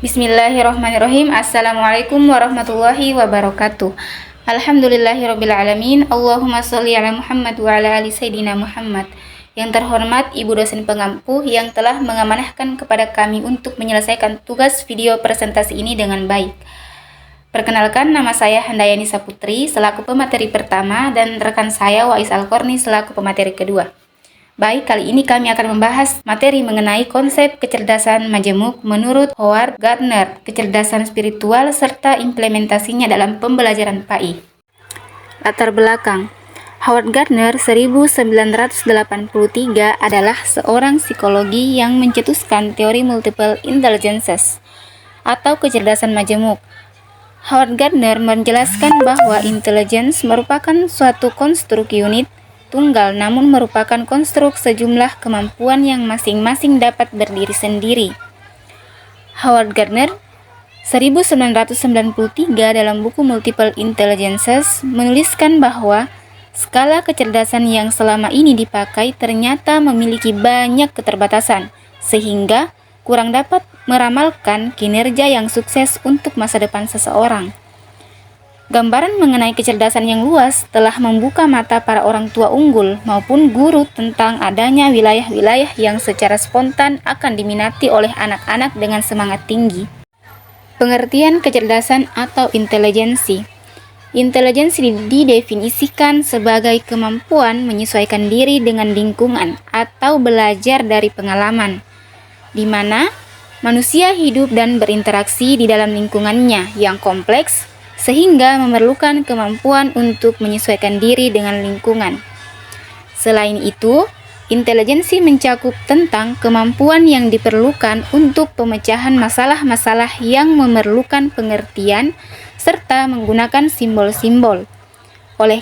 Bismillahirrahmanirrahim. Assalamualaikum warahmatullahi wabarakatuh. Alhamdulillahirrabbilalamin. Allahumma sholli ala Muhammad wa ala ali Sayyidina Muhammad. Yang terhormat Ibu dosen pengampu yang telah mengamanahkan kepada kami untuk menyelesaikan tugas video presentasi ini dengan baik. Perkenalkan, nama saya Handayani Saputri selaku pemateri pertama dan rekan saya Wais Alkorni selaku pemateri kedua. Baik, kali ini kami akan membahas materi mengenai konsep kecerdasan majemuk menurut Howard Gardner, kecerdasan spiritual serta implementasinya dalam pembelajaran PAI. Latar belakang. Howard Gardner 1983 adalah seorang psikologi yang mencetuskan teori multiple intelligences atau kecerdasan majemuk. Howard Gardner menjelaskan bahwa intelligence merupakan suatu konstruk unit tunggal namun merupakan konstruk sejumlah kemampuan yang masing-masing dapat berdiri sendiri. Howard Gardner 1993 dalam buku Multiple Intelligences menuliskan bahwa skala kecerdasan yang selama ini dipakai ternyata memiliki banyak keterbatasan sehingga kurang dapat meramalkan kinerja yang sukses untuk masa depan seseorang. Gambaran mengenai kecerdasan yang luas telah membuka mata para orang tua unggul maupun guru tentang adanya wilayah-wilayah yang secara spontan akan diminati oleh anak-anak dengan semangat tinggi. Pengertian kecerdasan atau intelijensi. Intelijensi didefinisikan sebagai kemampuan menyesuaikan diri dengan lingkungan atau belajar dari pengalaman, di mana manusia hidup dan berinteraksi di dalam lingkungannya yang kompleks, sehingga memerlukan kemampuan untuk menyesuaikan diri dengan lingkungan. Selain itu, intelijensi mencakup tentang kemampuan yang diperlukan untuk pemecahan masalah-masalah yang memerlukan pengertian serta menggunakan simbol-simbol. Oleh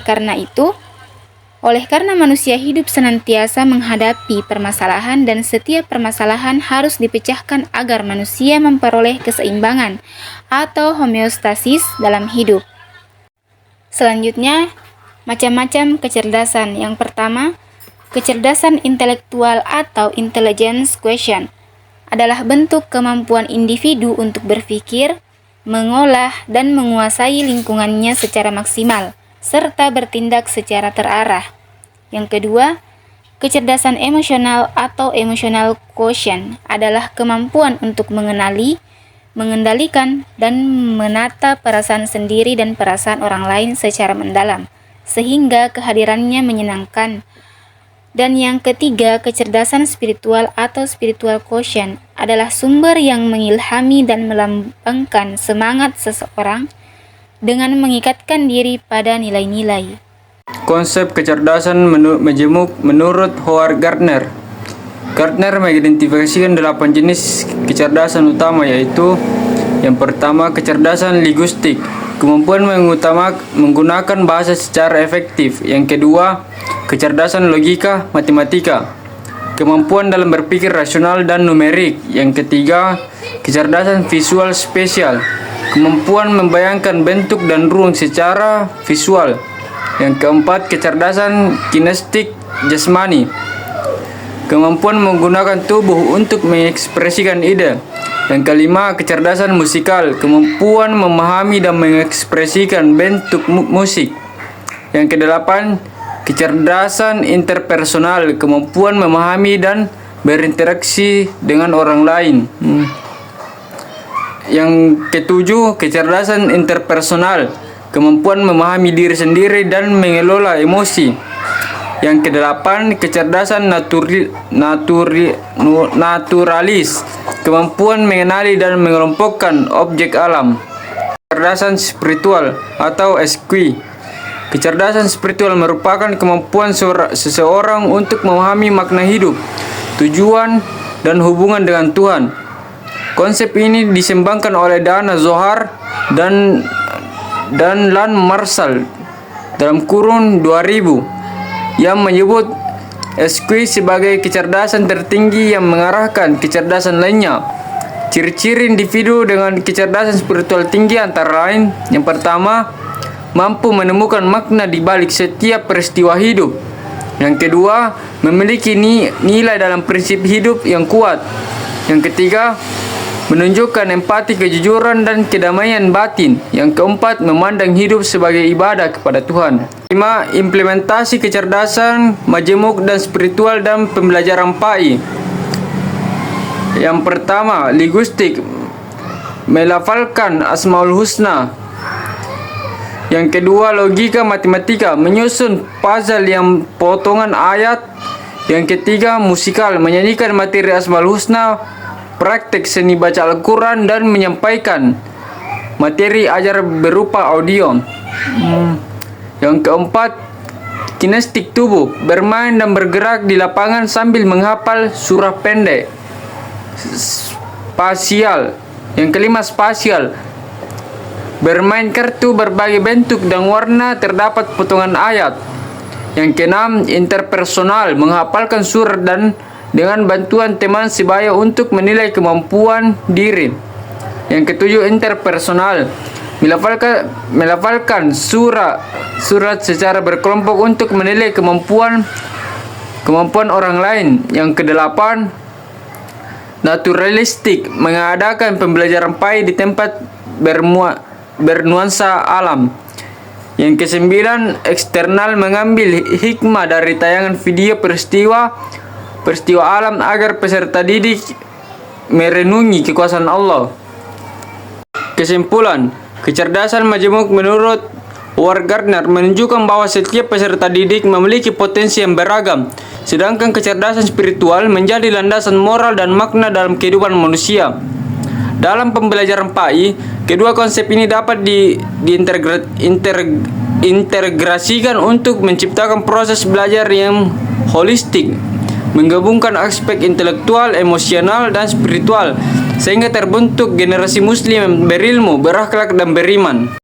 karena manusia hidup senantiasa menghadapi permasalahan dan setiap permasalahan harus dipecahkan agar manusia memperoleh keseimbangan atau homeostasis dalam hidup. Selanjutnya, macam-macam kecerdasan. Yang pertama, kecerdasan intelektual atau intelligence quotient adalah bentuk kemampuan individu untuk berpikir, mengolah, dan menguasai lingkungannya secara maksimal, serta bertindak secara terarah. Yang kedua, kecerdasan emosional atau emotional quotient adalah kemampuan untuk mengenali, mengendalikan, dan menata perasaan sendiri dan perasaan orang lain secara mendalam, sehingga kehadirannya menyenangkan. Dan yang ketiga, kecerdasan spiritual atau spiritual quotient adalah sumber yang mengilhami dan melambangkan semangat seseorang dengan mengikatkan diri pada nilai-nilai. Konsep kecerdasan majemuk menurut Howard Gardner. Gardner mengidentifikasikan 8 jenis kecerdasan utama, yaitu yang pertama, kecerdasan linguistik, kemampuan menggunakan bahasa secara efektif. Yang kedua, kecerdasan logika matematika, kemampuan dalam berpikir rasional dan numerik. Yang ketiga, kecerdasan visual spesial, kemampuan membayangkan bentuk dan ruang secara visual. Yang keempat, kecerdasan kinestik jasmani, kemampuan menggunakan tubuh untuk mengekspresikan ide. Yang kelima, kecerdasan musikal, kemampuan memahami dan mengekspresikan bentuk musik. Yang kedelapan, kecerdasan interpersonal, kemampuan memahami dan berinteraksi dengan orang lain. Yang ketujuh, kecerdasan interpersonal, kemampuan memahami diri sendiri dan mengelola emosi. Yang kedelapan, kecerdasan naturalis, kemampuan mengenali dan mengelompokkan objek alam. Kecerdasan spiritual atau SQ. Kecerdasan spiritual merupakan kemampuan seseorang untuk memahami makna hidup, tujuan, dan hubungan dengan Tuhan. Konsep ini dikembangkan oleh Dana Zohar dan Lan Marshall dalam kurun 2000 yang menyebut SQ sebagai kecerdasan tertinggi yang mengarahkan kecerdasan lainnya. Ciri-ciri individu dengan kecerdasan spiritual tinggi antara lain: yang pertama, mampu menemukan makna di balik setiap peristiwa hidup. Yang kedua, memiliki nilai dalam prinsip hidup yang kuat. Yang ketiga, menunjukkan empati, kejujuran, dan kedamaian batin. Yang keempat, memandang hidup sebagai ibadah kepada Tuhan. 5. Implementasi kecerdasan, majemuk, dan spiritual dalam pembelajaran PAI. Yang pertama, linguistik, melafalkan Asmaul Husna. Yang kedua, logika matematika, menyusun puzzle yang potongan ayat. Yang ketiga, musikal, menyanyikan materi Asmaul Husna, praktek seni baca Al-Quran, dan menyampaikan materi ajar berupa audio. Yang keempat, kinestik tubuh, bermain dan bergerak di lapangan sambil menghafal surah pendek. Spasial. Yang kelima, spasial, bermain kartu berbagai bentuk dan warna, terdapat potongan ayat. Yang keenam, interpersonal, menghafalkan surat dan dengan bantuan teman sebaya untuk menilai kemampuan diri. Yang ketujuh, interpersonal, melafalkan surat secara berkelompok untuk menilai kemampuan orang lain. Yang kedelapan, naturalistik, mengadakan pembelajaran PAI di tempat bernuansa alam. Yang kesembilan, eksternal, mengambil hikmah dari tayangan video peristiwa alam agar peserta didik merenungi kekuasaan Allah. Kesimpulan, kecerdasan majemuk menurut Howard Gardner menunjukkan bahwa setiap peserta didik memiliki potensi yang beragam, sedangkan kecerdasan spiritual menjadi landasan moral dan makna dalam kehidupan manusia. Dalam pembelajaran PAI, kedua konsep ini dapat diintegrasikan untuk menciptakan proses belajar yang holistik, menggabungkan aspek intelektual, emosional, dan spiritual, sehingga terbentuk generasi muslim yang berilmu, berakhlak, dan beriman.